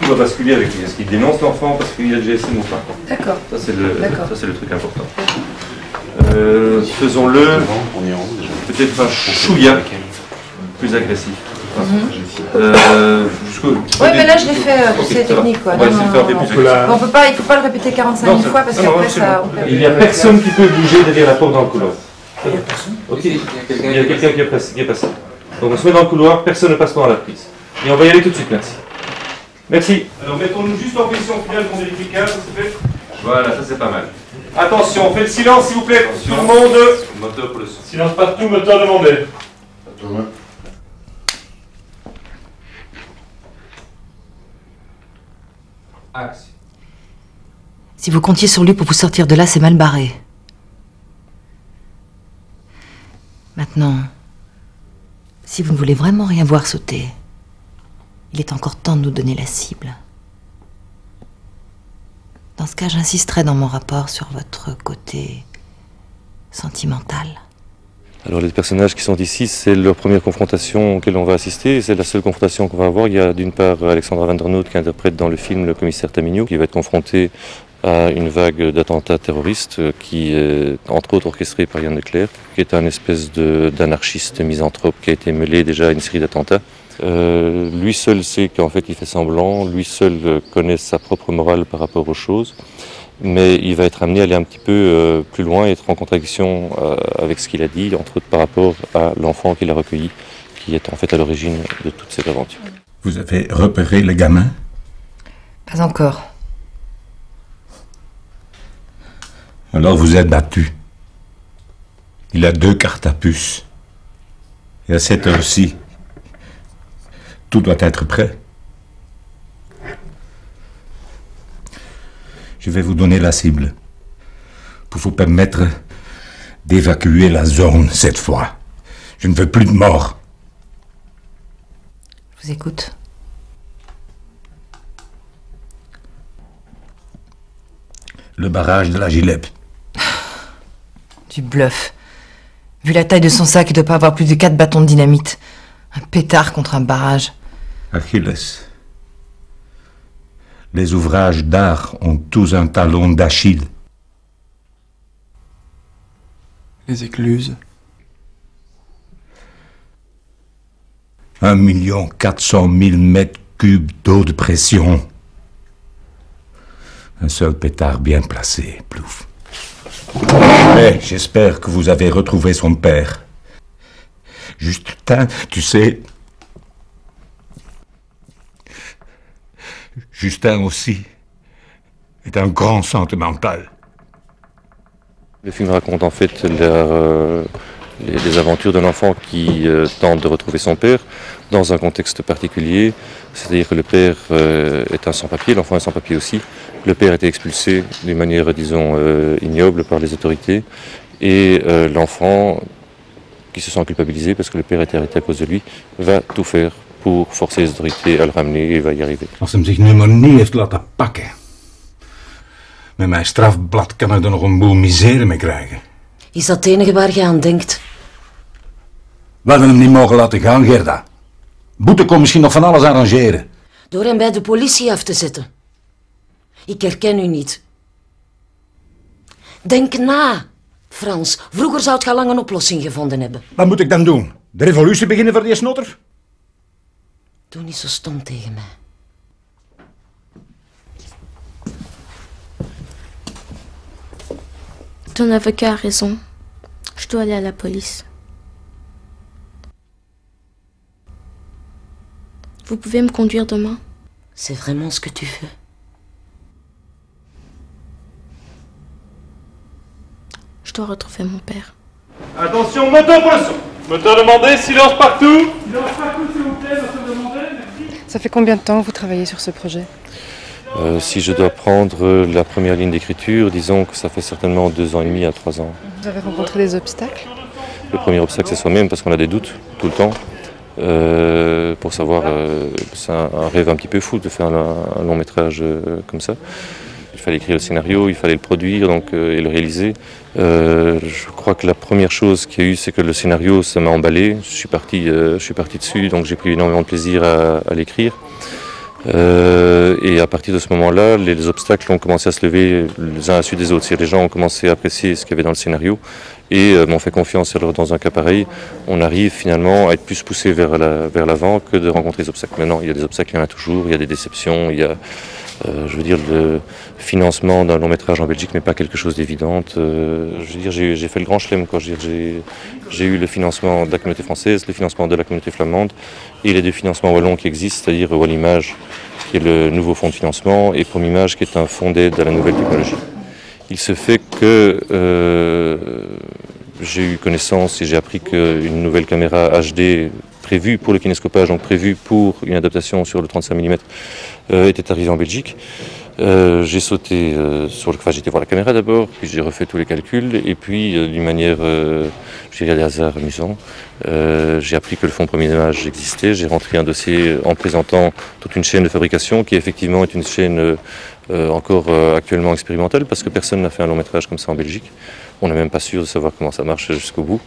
va basculer avec lui. Est-ce qu'il dénonce l'enfant parce qu'il y a le GSM ou pas? D'accord. Ça, c'est le truc important. Faisons-le peut-être un chouïa plus agressif. Oui, mais là je l'ai fait pour ces techniques. Quoi. On va essayer de faire des plus on peut pas, il ne faut pas le répéter 45 000 fois parce qu'après ça... Il n'y a personne qui peut bouger derrière la porte dans le couloir. Il y a personne. Ok, il y a quelqu'un qui est passé. Donc on se met dans le couloir, personne ne passe pendant la prise. Et on va y aller tout de suite, merci. Merci. Alors mettons-nous juste en position finale qu'on vérifie le cadre, s'il vous plaît. Voilà, ça c'est pas mal. Attention, on fait le silence s'il vous plaît. Attention. Tout le monde. Moteur pour le son. Silence partout, moteur demandé. Action. Si vous comptiez sur lui pour vous sortir de là, c'est mal barré. Maintenant, si vous ne voulez vraiment rien voir sauter, il est encore temps de nous donner la cible. Dans ce cas, j'insisterai dans mon rapport sur votre côté sentimental. Alors les personnages qui sont ici, c'est leur première confrontation auquel on va assister. C'est la seule confrontation qu'on va avoir. Il y a d'une part Alexandra Vandernoot qui interprète dans le film le commissaire Tamigno, qui va être confronté à une vague d'attentats terroristes qui est entre autres orchestrée par Yann Leclerc, qui est un espèce d'anarchiste misanthrope qui a été mêlé déjà à une série d'attentats. Lui seul sait qu'en fait il fait semblant, lui seul connaît sa propre morale par rapport aux choses, mais il va être amené à aller un petit peu plus loin et être en contradiction avec ce qu'il a dit, entre autres par rapport à l'enfant qu'il a recueilli, qui est en fait à l'origine de toute cette aventure. Vous avez repéré le gamin? Pas encore. Alors vous êtes battu. Il a 2 cartes à puce. Et à cette heure-ci, tout doit être prêt. Je vais vous donner la cible pour vous permettre d'évacuer la zone cette fois. Je ne veux plus de morts. Je vous écoute. Le barrage de la Gilep. Du bluff. Vu la taille de son sac, il ne doit pas avoir plus de 4 bâtons de dynamite. Un pétard contre un barrage. Achilles. Les ouvrages d'art ont tous un talon d'Achille. Les écluses. 1 400 000 mètres cubes d'eau de pression. Un seul pétard bien placé, plouf. Mais j'espère que vous avez retrouvé son père. Justin, tu sais... Justin aussi est un grand sentimental. Le film raconte en fait les aventures d'un enfant qui tente de retrouver son père dans un contexte particulier. C'est-à-dire que le père est un sans-papier, l'enfant est sans-papier aussi. Le père a été expulsé d'une manière, disons, ignoble par les autorités. Et l'enfant, qui se sent culpabilisé parce que le père a été arrêté à cause de lui, va tout faire pour forcer les autorités à le ramener et va y arriver. Als hem zich nu maar niet heeft laten pakken. Met mijn strafblad kan hij er nog een boel misère mee krijgen. Is dat het enige waar je aan denkt? We hadden hem niet mogen laten gaan, Gerda. Boete kon misschien nog van alles arrangeren. Door hem bij de politie af te zetten. Ik herken u niet. Denk na, Frans. Vroeger zou je al lang een oplossing gevonden hebben. Wat moet ik dan doen? De revolutie beginnen voor die snotter? Doe niet zo stom tegen mij. Ton avocat a raison. Je dois aller à la police. Vous pouvez me conduire demain? C'est vraiment ce que tu veux? Je dois retrouver mon père. Attention, moteur pour le son. Moteur demandé, silence partout. Silence partout, s'il vous plaît, moteur demandé, merci. Ça fait combien de temps que vous travaillez sur ce projet? Si je dois prendre la première ligne d'écriture, disons que ça fait certainement 2 ans et demi à 3 ans. Vous avez rencontré des obstacles? Le premier obstacle, c'est soi-même, parce qu'on a des doutes tout le temps. Pour savoir, c'est un rêve un petit peu fou de faire un long métrage comme ça. Il fallait écrire le scénario, il fallait le produire donc, et le réaliser. Je crois que la première chose qu'il y a eu, c'est que le scénario, ça m'a emballé. Je suis parti dessus, donc j'ai pris énormément de plaisir à l'écrire. Et à partir de ce moment-là, les obstacles ont commencé à se lever les uns à la suite des autres. Les gens ont commencé à apprécier ce qu'il y avait dans le scénario et m'ont fait confiance. Alors dans un cas pareil, on arrive finalement à être plus poussé vers l'avant que de rencontrer des obstacles. Maintenant, il y a des obstacles, il y en a toujours, il y a des déceptions, il y a, je veux dire, le financement d'un long métrage en Belgique n'est pas quelque chose d'évident. Je veux dire, j'ai fait le grand chelem, quoi. J'ai eu le financement de la communauté française, le financement de la communauté flamande et les deux financements wallons qui existent, c'est-à-dire Wallimage, qui est le nouveau fonds de financement, et Promimage, qui est un fonds d'aide à la nouvelle technologie. Il se fait que j'ai eu connaissance et j'ai appris qu'une nouvelle caméra HD prévue pour le kinéscopage, donc prévue pour une adaptation sur le 35 mm, était arrivée en Belgique. J'ai sauté j'étais voir la caméra d'abord, puis j'ai refait tous les calculs, et puis d'une manière, je dirais, des hasards amusants, j'ai appris que le fonds Promimage existait. J'ai rentré un dossier en présentant toute une chaîne de fabrication qui effectivement est une chaîne encore actuellement expérimentale, parce que personne n'a fait un long métrage comme ça en Belgique. On n'est même pas sûr de savoir comment ça marche jusqu'au bout.